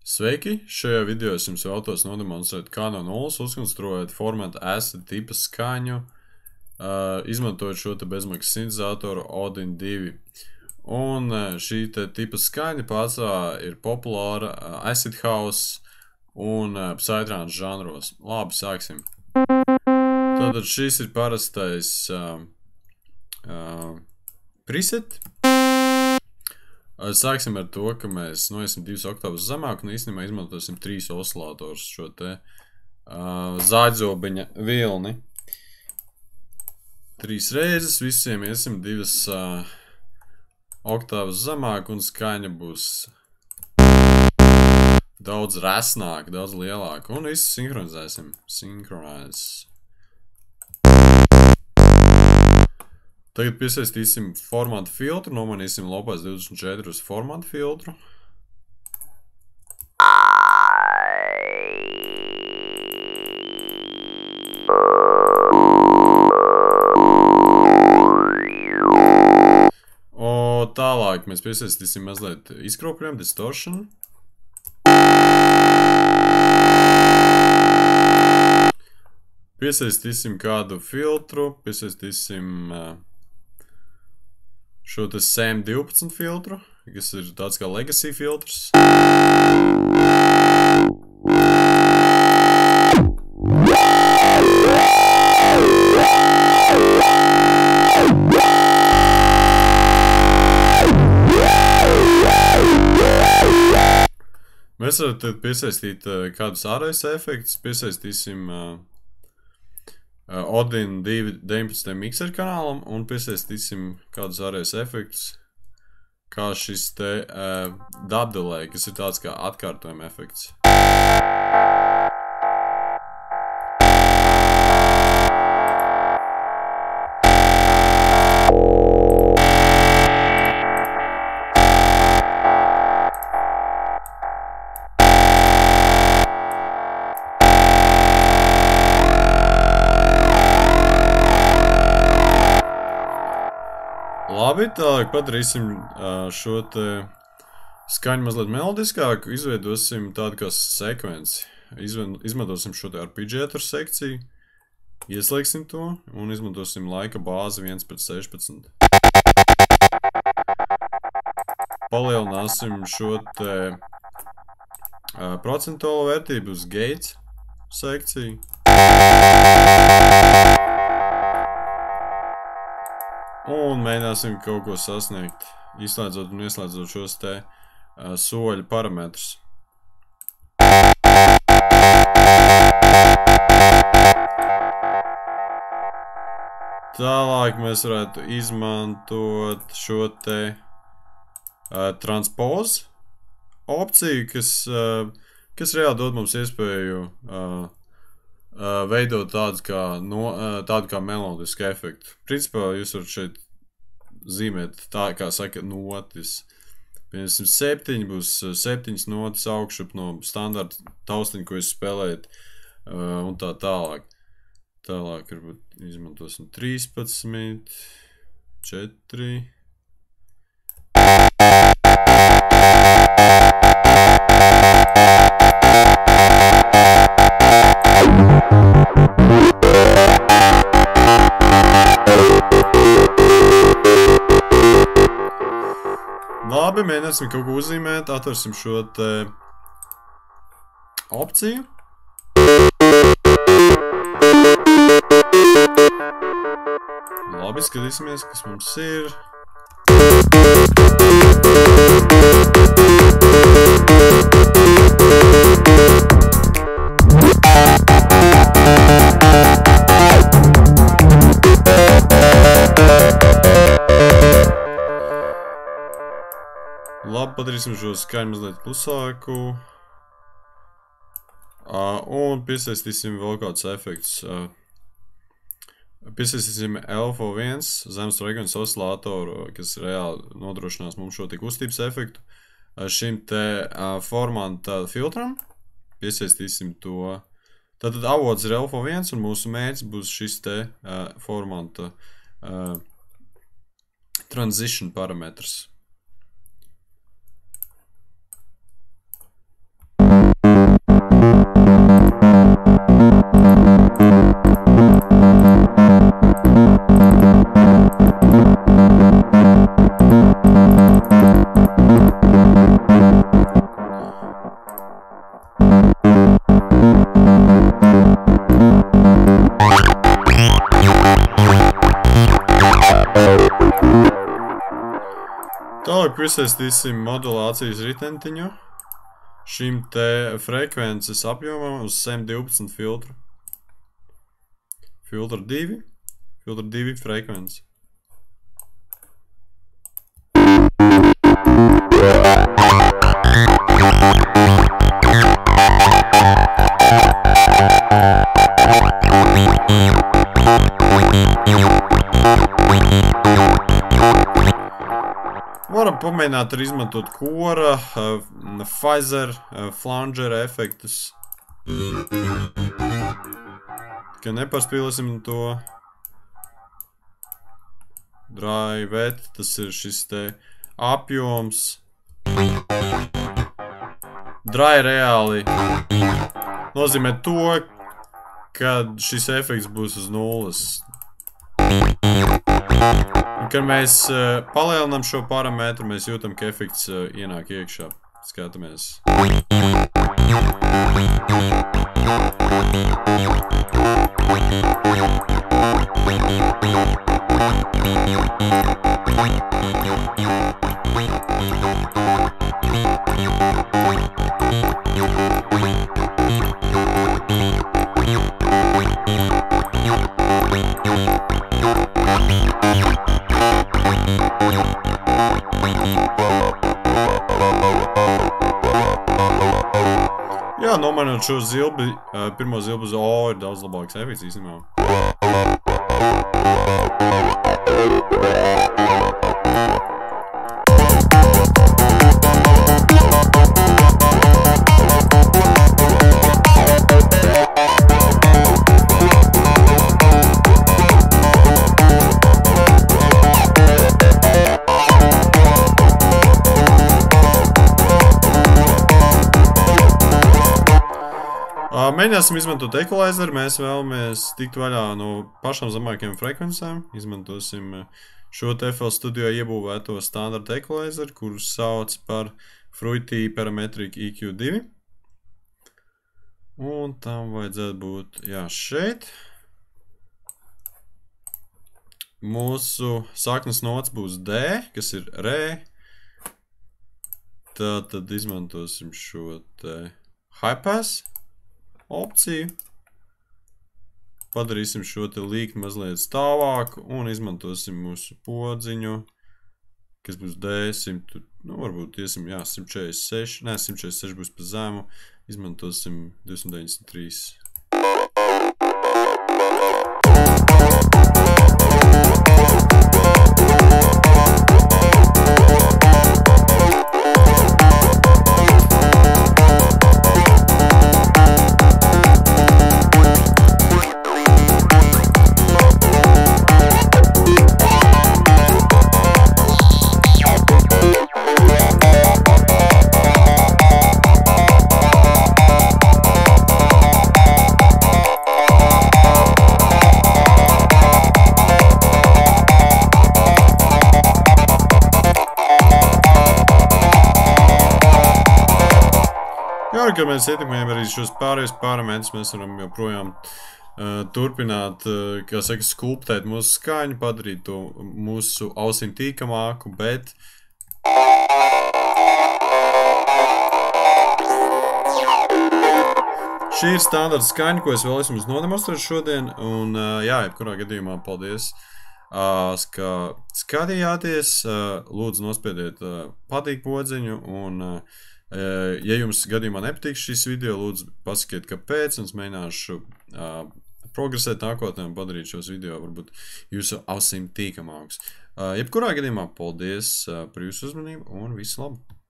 Sveiki! Šajā video es jums vēlos nodemonstrēt, kā no nulles uzkonstruēt formāta asset tipa skaņu, izmantojot šo te bezmaksas sintezatoru Odin 2. Un šī te tipa skaņa pārsvarā ir populāra acid house un psytrance žanros. Labi, sāksim. Tātad šis ir parastais preset. Sāksim ar to, ka mēs noiesim 2 oktavas zemāk un īstenībā izmantosim 3 oscilatorus šo te zāģzobeņa vilni. 3 reizes, visiem iesim 2 oktavas zemāk un skaņa būs daudz resnāka, daudz lielāka. Un visu sinhronizēsim. Tagad piesaistīsim formāta filtru, nomainīsim lopais 24 uz formāta filtru. Tālāk mēs piesaistīsim mazliet izkropļojumu, distortion. Piesaistīsim kādu filtru, piesaistīsim šo te SAM12 filtru, kas ir tāds kā legacy filtrs. Mēs varam tad piesaistīt kādus ārējus efektus, piesaistīsim Odin 19 mikseru kanālam un piesaistīsim kādus ārējus efektus, kā šis te dub delay, kas ir tāds kā atkārtojuma efekts. Labi, tālāk padarīsim šo te skaņu mazliet melodiskāku, izveidosim tādu kā sekvenci. Izmantosim šo te arpeggiator sekciju, ieslēgsim to un izmantosim laika bāzi 1/16. Palielināsim šo te procentuālo vērtību uz gates sekciju. Un mēģināsim kaut ko sasniegt, izslēdzot un ieslēdzot šos te soļu parametrus. Tālāk mēs varētu izmantot šo te transpose opciju, kas reāli dod mums iespēju veidot tādu kā melodisku efektu. Principā jūs varat šeit zīmēt tā, kā saka, notis. Piemēram, 7 būs 7 notis augšup no standarta taustiņa, ko jūs spēlējat, un tā tālāk. Tālāk varbūt izmantosim 13, 4. Labi, mēģināsim kaut ko uzzīmēt, atversim šo te opciju. Labi, skatīsimies, kas mums ir. Labi, padarīsim šo skaņu mazliet klusāku. Un piesaistīsim vēl kādus efektus. Piesaistīsim LFO1 zemes frekvences oscilatoru, kas reāli nodrošinās mums šo te kustības efektu. Šim te formāta filtram piesaistīsim to. Tātad avots ir LFO1 un mūsu mērķis būs šis te formāta transition parametrs. Piesaistīsim modulācijas ritentiņu šim te frekvences apjomam uz 112 filtru. Filtru 2 frekvenci. Varam pamēģināt arī izmantot kora, phaser, flanger efektus. Tikai nepārspīlēsim to. Dry wet, tas ir šis te apjoms. Dry reāli nozīmē to, kad šis efekts būs uz nulles. Un, kad mēs palielinām šo parametru, mēs jūtam, ka efekts ienāk iekšā. Skatāmies. Jā, nomainot šo zilbi, pirmo zilbu uz O ir daudz labāks efekts īstenībā. Mēģināsim izmantot equalizeru. Mēs vēlamies tikt vaļā no pašām zemākajām frekvencēm. Izmantosim šo FL Studio iebūvēto standarta equalizeru, kuru sauc par Fruity Parametric EQ2. Un tam vajadzētu būt, jā, šeit. Mūsu saknes nots būs D, kas ir Re. Tad izmantosim šo te high pass opciju. Padarīsim šo te līkni mazliet stāvāku un izmantosim mūsu podziņu, kas būs D100, nu varbūt iesim, jā, 146, nē, 146 būs pa zemu, izmantosim 293. Kad mēs ietekmējam arī šos pārējos parametrus, mēs varam joprojām turpināt, kā saka, skulptēt mūsu skaņu, padarīt to mūsu ausīm tīkamāku, bet šī ir standarta skaņa, ko es vēl esmu nodemonstrēju šodien, un jā, jebkurā gadījumā paldies, ka skatījāties, lūdzu nospiediet patīk podziņu, un ja jums gadījumā nepatīk šis video, lūdzu pasakiet, kāpēc, un es mēģināšu progresēt nākotnē un padarīt šos video varbūt jūsu ausīm tīkamākus. Jebkurā gadījumā paldies par jūsu uzmanību un visu labu!